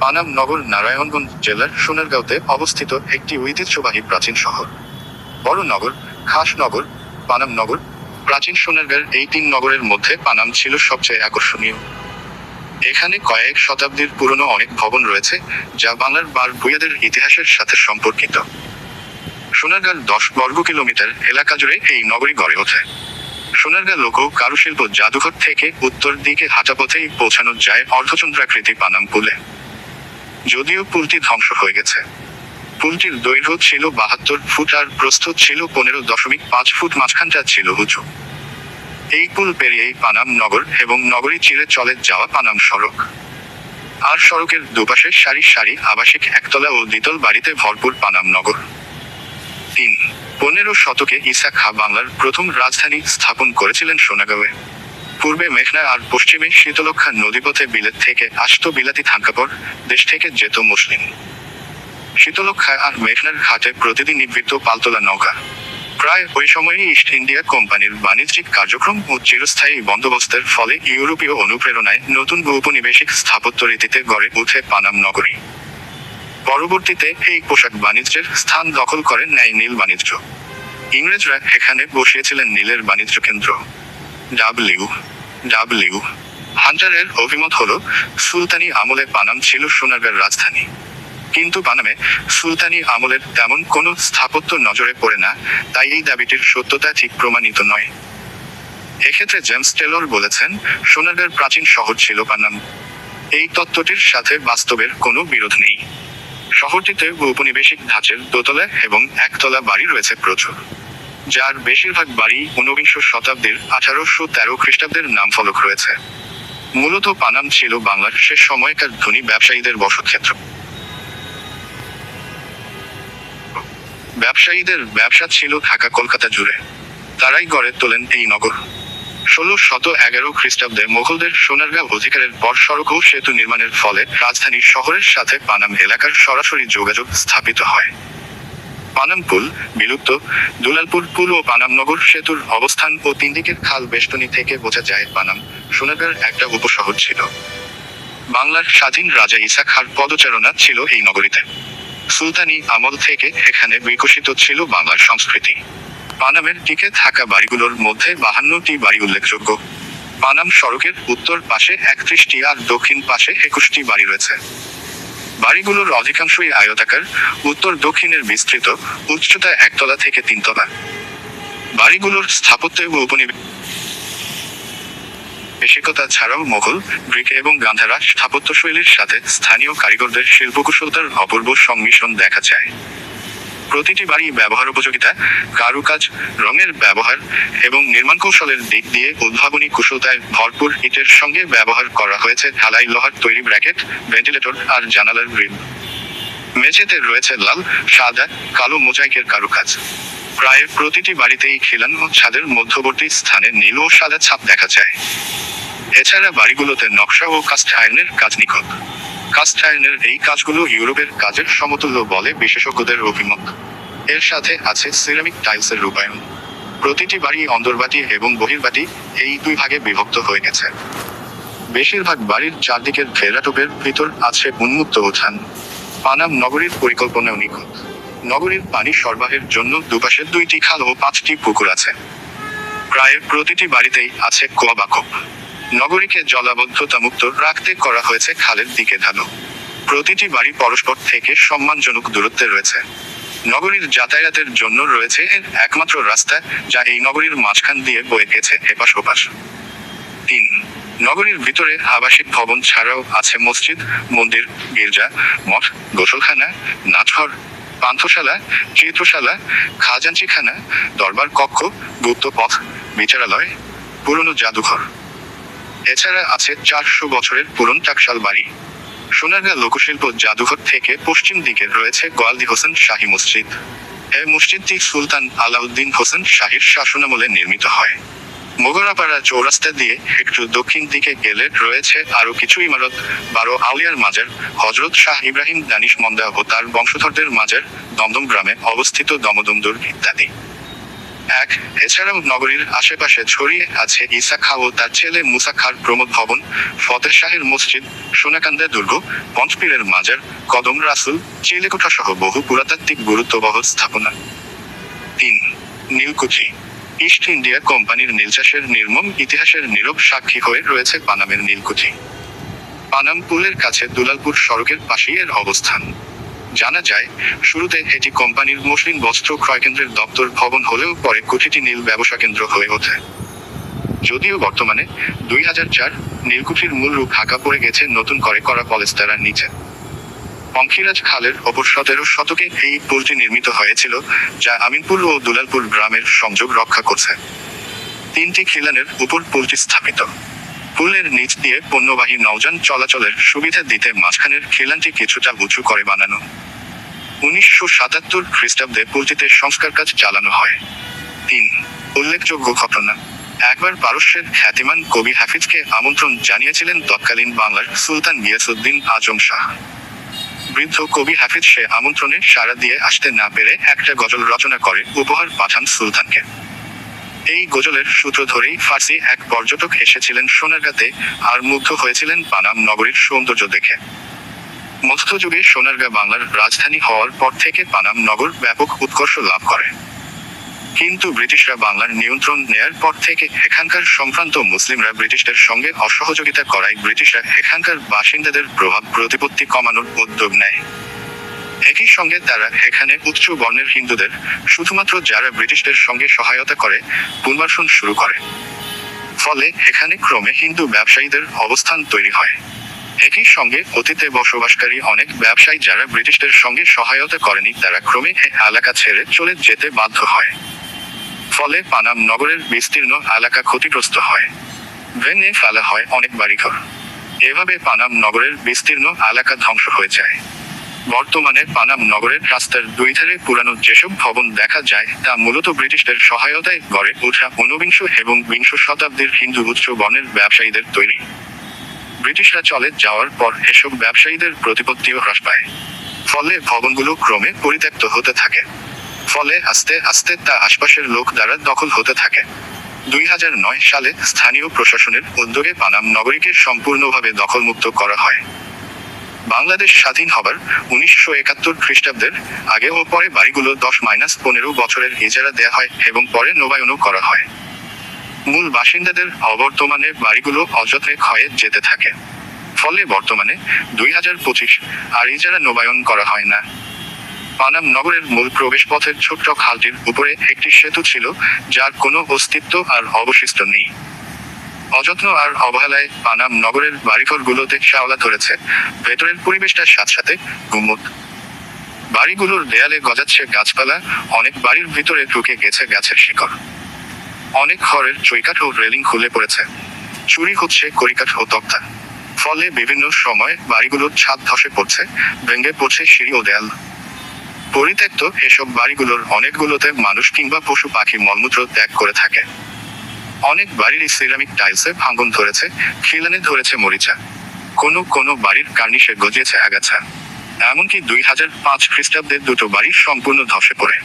পানাম নগর নারায়ণগঞ্জ জেলার সোনারগাঁওতে অবস্থিত একটি ঐতিহ্যবাহী প্রাচীন শহর। বড় নগর, খাস নগর, পানাম নগর। প্রাচীন সোনারগাঁর এই তিন নগরের মধ্যে পানাম ছিল সবচেয়ে আকর্ষণীয়। এখানে কয়েক শতাব্দীর পুরনো অনেক ভবন রয়েছে, যা বাংলার ভূঁইয়াদের ইতিহাসের সাথে সম্পর্কিত। সোনারগাঁর 10 বর্গ কিলোমিটার এলাকা জুড়ে এই নগরী গড়ে ওঠে। সোনারগাঁ লোক কারুশিল্প জাদুঘর থেকে উত্তর দিকে হাঁটাপথেই পৌঁছানো যায় অর্ধচন্দ্রাকৃতি পানাম পুলে। যদিও পুলটি ধ্বংস হয়ে গেছে। পুলটির দৈর্ঘ্য ছিল 72 ফুট আর প্রস্থ ছিল 15.5 ফুট, মাঝখানটা ছিল উঁচু। এই পুল পেরিয়েই পানাম নগর এবং নগরী চিরে চলে যাওয়া পানাম সড়ক। আর সড়কের দুপাশে সারি সারি আবাসিক একতলা ও দ্বিতল বাড়িতে ভরপুর পানাম নগর। 3. 15 শতকে ঈসা খাঁ বাংলার প্রথম রাজধানী স্থাপন করেছিলেন সোনারগাঁওয়ে। পূর্বে মেঘনা আর পশ্চিমে শীতলক্ষ্যা নদীপথে বিলেত থেকে আসতো বিলাতি থাঙ্কাপড়, দেশ থেকে যেত মুসলিম। শীতলক্ষ্যা আর মেঘনার ঘাটে প্রতিদিন নিবৃত্ত পালতোলা নৌকা। প্রায় ওই সময়ই ইস্ট ইন্ডিয়া কোম্পানির বাণিজ্যিক কার্যক্রম ও চিরস্থায়ী বন্দোবস্তের ফলে ইউরোপীয় অনুপ্রেরণায় নতুন ঔপনিবেশিক স্থাপত্য রীতিতে গড়ে ওঠে পানাম নগরী। পরবর্তীতে এই পোশাক বাণিজ্যের স্থান দখল করে নেয় নীল বাণিজ্য। ইংরেজরা এখানে বসিয়েছিলেন নীলের বাণিজ্য কেন্দ্র। ডব্লিউ হান্টারের অভিমত হলো, সুলতানি আমলে পানাম ছিল সোনারগাঁর রাজধানী। কিন্তু পানামে সুলতানি আমলের তেমন কোনো স্থাপত্য নজরে পড়ে না, তাই এই দাবিটির সত্যতা ঠিক প্রমাণিত নয়। এক্ষেত্রে জেমস টেলর বলেছেন, সোনারগাঁর প্রাচীন শহর ছিল পানাম। এই তত্ত্বটির সাথে বাস্তবের কোনো বিরোধ নেই। শহরটিতে ঔপনিবেশিক ধাঁচের দোতলা এবং একতলা বাড়ি রয়েছে প্রচুর, যার বেশিরভাগ বাড়ি 19 শতাব্দীর 1813 খ্রিস্টাব্দের নামফলক রয়েছে। মূলত পানাম ছিল বাংলার সে সময়কার ধনী ব্যবসায়ীদের বসতক্ষেত্র। ব্যবসায়ীদের ব্যবসা ছিল ঢাকা কলকাতা জুড়ে। তারাই গড়ে তোলেন এই নগর। 1611 খ্রিস্টাব্দে মোগলদের সোনারগাঁও অধিকারের পর সড়ক ও সেতু নির্মাণের ফলে রাজধানী শহরের সাথে পানাম এলাকার সরাসরি যোগাযোগ স্থাপিত হয়। পানাম পুল বিলুপ্ত। দুলালপুর পুল ও পানাম নগর সেতুর অবস্থান ও তিন দিকের খাল বেষ্টনী থেকে বোঝা যায় পানাম সোনারগাঁর একটা উপশহর ছিল। বাংলার স্বাধীন রাজা ঈসা খাঁর পদচারণা ছিল এই নগরীতে। সুলতানি আমল থেকে এখানে বিকশিত ছিল বাংলার সংস্কৃতি। পানামের টিকে থাকা বাড়িগুলোর মধ্যে 52টি বাড়ি উল্লেখযোগ্য। পানাম সড়কের উত্তর পাশে 31টি আর দক্ষিণ পাশে 21টি বাড়ি রয়েছে। বাড়িগুলোর অধিকাংশই আয়তাকার, উত্তর দক্ষিণের বিস্তৃত, উচ্চতা 1 তলা থেকে 3 তলা। বাড়িগুলোর স্থাপত্যে ঔপনিবেশিকতা ছাড়াও মোগল, গ্রিক এবং গান্ধারা স্থাপত্যশৈলীর সাথে স্থানীয় কারিগরদের শিল্পকুশলতার অপূর্ব সংমিশ্রণ দেখা যায়। প্রতিটি বাড়ি ব্যবহারোপযোগিতা, কারুকাজ, রঙের ব্যবহার এবং নির্মাণ কৌশলের দিক দিয়ে উদ্ভাবনী কুশলতায় ভরপুর। ইটের সঙ্গে ব্যবহার করা হয়েছে ঢালাই লোহার তৈরি ব্র্যাকেট, ভেন্টিলেটর আর জানালার গ্রিল। মেঝেতে রয়েছে লাল, সাদা, কালো মোজাইকের কারুকাজ। প্রায় প্রতিটি বাড়িতেই খিলান ও ছাদের মধ্যবর্তী স্থানে নীল ও সাদা ছাপ দেখা যায়। এছাড়া বাড়িগুলোতে নকশা ও কাস্ট আয়রনের কাজ নিখুঁত। কাস্ট আয়রনের এই কাজগুলো ইউরোপের কাজের সমতুল্য বলে বিশেষজ্ঞদের অভিমত। এর সাথে আছে সিরামিক টাইলসের রূপায়ণ। প্রতিটি বাড়ি অন্দরবাটি এবং বহির্বাটি এই 2 ভাগে বিভক্ত হয়ে গেছে। বেশিরভাগ বাড়ির চারদিকের ঘেরাটোপের ভিতর আছে উন্মুক্ত উঠান। পানাম নগরীর পরিকল্পনাও নিখুঁত। নগরীর পানি সরবরাহের জন্য দুপাশে 2টি খাল ও 5টি পুকুর আছে। প্রায় প্রতিটি বাড়িতেই আছে কুয়া বা কূপ। নগরীকে জলাবদ্ধতামুক্ত রাখতে করা হয়েছে খালের দিকে ঢালু। প্রতিটি বাড়ি পরস্পর থেকে সম্মানজনক দূরত্বে রয়েছে। নগরীর যাতায়াতের জন্য রয়েছে একমাত্র রাস্তা, যা এই নগরীর মাঝখান দিয়ে বয়ে গেছে এপাশ ওপাশ। 3. নগরীর ভিতরে আবাসিক ভবন ছাড়াও আছে মসজিদ, মন্দির, গির্জা, মঠ, গোসলখানা, নাচঘর, পান্থশালা, চিত্রশালা, খাজাঞ্চিখানা, দরবার কক্ষ, গুপ্ত পথ, বিচারালয়, পুরনো জাদুঘর। এছাড়া আছে 400 বছরের পুরন টাকশাল বাড়ি। সোনারগাঁ লোকশিল্প জাদুঘর থেকে পশ্চিম দিকে রয়েছে গোয়ালদি হোসেন শাহী মসজিদ। এই মসজিদটি সুলতান আলাউদ্দিন হোসেন শাহীর শাসনামলে নির্মিত হয়। মোগরাপাড়া চৌরাস্তা দিয়ে একটু দক্ষিণ দিকে গেলে রয়েছে আরও কিছু ইমারত, 12 আউলিয়ার মাজার, হজরত শাহ ইব্রাহিম দানিশ মন্দা ও তার বংশধরদের মাজার, দমদম গ্রামে অবস্থিত দমদম দুর্গ ইত্যাদি। এক এছাড়াও নগরীর আশেপাশে ছড়িয়ে আছে ঈসা খাঁ ও তার ছেলে মুসা খাঁর প্রমোদ ভবন, ফতেহ শাহের মসজিদ, সোনাকান্দা দুর্গ, পঞ্চপীরের মাজার, কদম রাসুল, চিলেকোঠা সহ বহু পুরাতাত্ত্বিক গুরুত্ববহ স্থাপনা। ৩ নীলকুঠি। ইস্ট ইন্ডিয়া কোম্পানির নীলচাষের নির্মম ইতিহাসের নীরব সাক্ষী হয়ে রয়েছে পানামের নীলকুঠি। পানাম পুলের কাছে দুলালপুর সড়কের পাশেই এর অবস্থান। জানা যায়, শুরুতে এটি কোম্পানির মসলিন বস্ত্র ক্রয়কেন্দ্রের দপ্তর ভবন হলেও পরে কুঠিটি নীল ব্যবসা কেন্দ্র হয়ে ওঠে। যদিও বর্তমানে 2004 নীলকুঠির মূল রূপ ঢাকা পড়ে গেছে নতুন করে করা পলেস্তারার নিচে। পঙ্খিরাজ খালের ওপর 17 শতকে এই পুলটি নির্মিত হয়েছিল, যা আমিনপুর ও দুলালপুর গ্রামের সংযোগ রক্ষা করছে। 3টি খিলানের উপর পুলটি স্থাপিত। পুলের নিচ দিয়ে পণ্যবাহী নৌযান চলাচলের সুবিধা দিতে মাঝখানের খিলানটি কিছুটা উঁচু করে বানানো। 1977 খ্রিস্টাব্দে পুলটিতে সংস্কার কাজ চালানো হয়। 3 উল্লেখযোগ্য ঘটনা। একবার পারস্যের খ্যাতিমান কবি হাফিজকে আমন্ত্রণ জানিয়েছিলেন তৎকালীন বাংলার সুলতান গিয়াসউদ্দিন আজম শাহ। বৃদ্ধ কবি হাফিজ সে আমন্ত্রণে সাড়া দিয়ে আসতে না পেরে একটা গজল রচনা করে উপহার পাঠান সুলতানকে। এই গজলের সূত্র ধরেই ফার্সি এক পর্যটক এসেছিলেন সোনারগাঁতে, আর মুগ্ধ হয়েছিলেন পানাম নগরীর সৌন্দর্য দেখে। মধ্যযুগে সোনারগাঁ বাংলার রাজধানী হওয়ার পর থেকে পানাম নগর ব্যাপক উৎকর্ষ লাভ করে। কিন্তু ব্রিটিশরা বাংলার নিয়ন্ত্রণ নেয়ার পর থেকে এখানকার সম্ভ্রান্ত মুসলিমরা ব্রিটিশদের সঙ্গে অসহযোগিতা করায় ব্রিটিশরা এখানকার বাসিন্দাদের প্রভাব প্রতিপত্তি কমানোর উদ্যোগ নেয়। একই সঙ্গে তারা এখানে উচ্চ বর্ণের হিন্দুদের, শুধুমাত্র যারা ব্রিটিশদের সঙ্গে সহায়তা করে, পুনর্বাসন শুরু করে। ফলে এখানে ক্রমে হিন্দু ব্যবসায়ীদের অবস্থান তৈরি হয়। একই সঙ্গে অতীতে বসবাসকারী অনেক ব্যবসায়ী যারা ব্রিটিশদের সঙ্গে সহায়তা করেনি, তারা ক্রমে এ এলাকা ছেড়ে চলে যেতে বাধ্য হয়। ফলে পানাম নগরের বিস্তীর্ণ এলাকা ক্ষতিগ্রস্ত হয়। ভেঙে ফেলা হয় অনেক বাড়িঘর। এভাবে পানাম নগরের বিস্তীর্ণ এলাকা ধ্বংস হয়ে যায়। বর্তমানে পানাম নগরের রাস্তার দুই ধারে পুরানো যেসব ভবন দেখা যায়, তা মূলত ব্রিটিশদের সহায়তায় গড়ে ওঠা ঊনবিংশ এবং বিংশ শতাব্দীর হিন্দু উচ্চ বর্ণের ব্যবসায়ীদের তৈরি। ব্রিটিশরা চলে যাওয়ার পর এসব ব্যবসায়ীদের প্রতিপত্তিও হ্রাস পায়। ফলে ভবনগুলো ক্রমে পরিত্যক্ত হতে থাকে। ফলে আস্তে আস্তে তা আশপাশের লোক দ্বারা দখল হতে থাকে। 2009 সালে স্থানীয় প্রশাসনের উদ্যোগে পানাম নগরীকে সম্পূর্ণভাবে দখলমুক্ত করা হয়। বাংলাদেশ স্বাধীন হবার 1971 খ্রিস্টাব্দের আগে ও পরে বাড়িগুলো 10-15 বছরের ইজারা দেয়া হয় এবং পরে নবায়নও করা হয়। মূল বাসিন্দাদের অবর্তমানে বাড়িগুলো অযত্নে ক্ষয়ে যেতে থাকে। ফলে বর্তমানে 2025 আর ইজারা নবায়ন করা হয় না। পানাম নগরের মূল প্রবেশ পথের ছোট্ট খালটির উপরে একটি সেতু ছিল, যার কোনো অস্তিত্ব আর অবশিষ্ট নেই। অযত্ন আর অবহেলায় পানাম নগরের বাড়িঘরগুলোতে শ্যাওলা ধরেছে, ভেতরের পরিবেশটার সাথে সাথে গুমোট। বাড়িগুলোর দেয়ালে গজাচ্ছে গাছপালা, অনেক বাড়ির ভিতরে ঢুকে গেছে গাছের শিকড়। অনেক ঘরের চৌকাঠ ও রেলিং খুলে পড়েছে। চুরি হচ্ছে কড়িকাঠ ও তক্তা। ফলে বিভিন্ন সময় বাড়িগুলোর ছাদ ধসে পড়ছে, ভেঙে পড়ছে সিঁড়ি ও দেয়াল। পরিত্যক্ত এসব বাড়িগুলোর অনেকগুলোতে মানুষ কিংবা পশু পাখি মলমূত্র ত্যাগ করে থাকে। অনেক বাড়ির সিরামিক টাইলসে ভাঙন ধরেছে, খিলানে ধরেছে মরিচা। কোনো বাড়ির কার্নিশে গজিয়েছে আগাছা। এমনকি 2005 খ্রিস্টাব্দে 2টো বাড়ি সম্পূর্ণ ধসে পড়ে।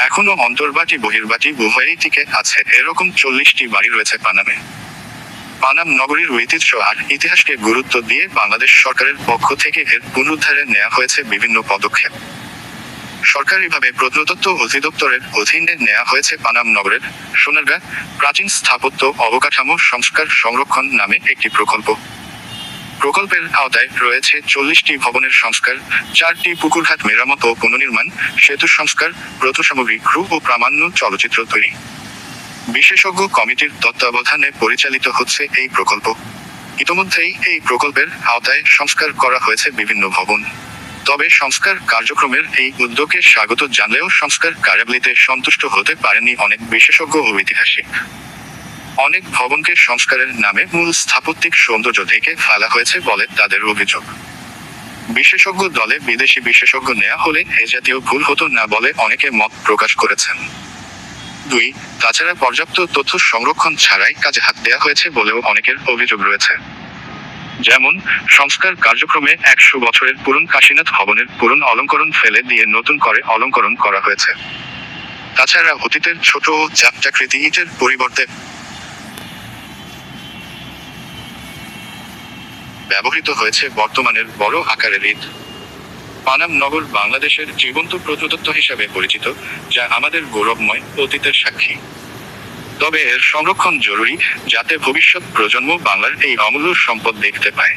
এখনো অন্তর্বাটি বহির্বাটি উভয়ই টিকে আছে এরকম 40টি বাড়ি রয়েছে পানামে। পানাম নগরীর ঐতিহ্য আর ইতিহাসকে গুরুত্ব দিয়ে বাংলাদেশ সরকারের পক্ষ থেকে এর পুনরুদ্ধারে নেওয়া হয়েছে বিভিন্ন পদক্ষেপ। সরকারিভাবে প্রত্নতত্ত্ব অধিদপ্তরের অধীনে নেওয়া হয়েছে পানাম নগরের সোনারগাঁ প্রাচীন স্থাপত্য অবকাঠামো সংস্কার সংরক্ষণ নামে একটি প্রকল্প। প্রকল্পের আওতায় রয়েছে 40টি ভবনের সংস্কার, 4টি পুকুরঘাট মেরামত ও পুনর্নির্মাণ, সেতু সংস্কার, প্রত্নসামগ্রী, ক্রু ও প্রামাণ্য চলচ্চিত্র তৈরি। বিশেষজ্ঞ কমিটির তত্ত্বাবধানে পরিচালিত হচ্ছে এই প্রকল্প। ইতোমধ্যেই এই প্রকল্পের আওতায় সংস্কার করা হয়েছে বিভিন্ন ভবন। তবে সংস্কার কার্যক্রমের এই উদ্যোগকে স্বাগত জানলেও সংস্কার কার্যাবলীতে সন্তুষ্ট হতে পারেনি অনেক বিশেষজ্ঞ ও ঐতিহাসিক। অনেক ভবনকে সংস্কারের নামে মূল স্থাপত্যিক সৌন্দর্য ঢেকে ফেলা হয়েছে বলে তাদের অভিযোগ। বিশেষজ্ঞ দলে বিদেশি বিশেষজ্ঞ নেওয়া হলে এ জাতীয় ভুল হতো না বলে অনেকে মত প্রকাশ করেছেন। 2 তাছাড়া পর্যাপ্ত তথ্য সংরক্ষণ ছাড়াই কাজে হাত দেওয়া হয়েছে বলেও অনেকের অভিযোগ রয়েছে। যেমন, সংস্কার কার্যক্রমে 100 বছরের পুরন কাশীনাথ ভবনের পুরন অলঙ্করণ ফেলে দিয়ে নতুন করে অলঙ্করণ করা হয়েছে। তাছাড়া অতীতের ছোট ও চাপটাকৃতি ইটের পরিবর্তে ব্যবহৃত হয়েছে বর্তমানের বড় আকারের ইট। পানাম নগর বাংলাদেশের জীবন্ত প্রত্নতত্ত্ব হিসাবে পরিচিত, যা আমাদের গৌরবময় অতীতের সাক্ষী। তবে এর সংরক্ষণ জরুরি, যাতে ভবিষ্যৎ প্রজন্ম বাংলার এই অমূল্য সম্পদ দেখতে পায়।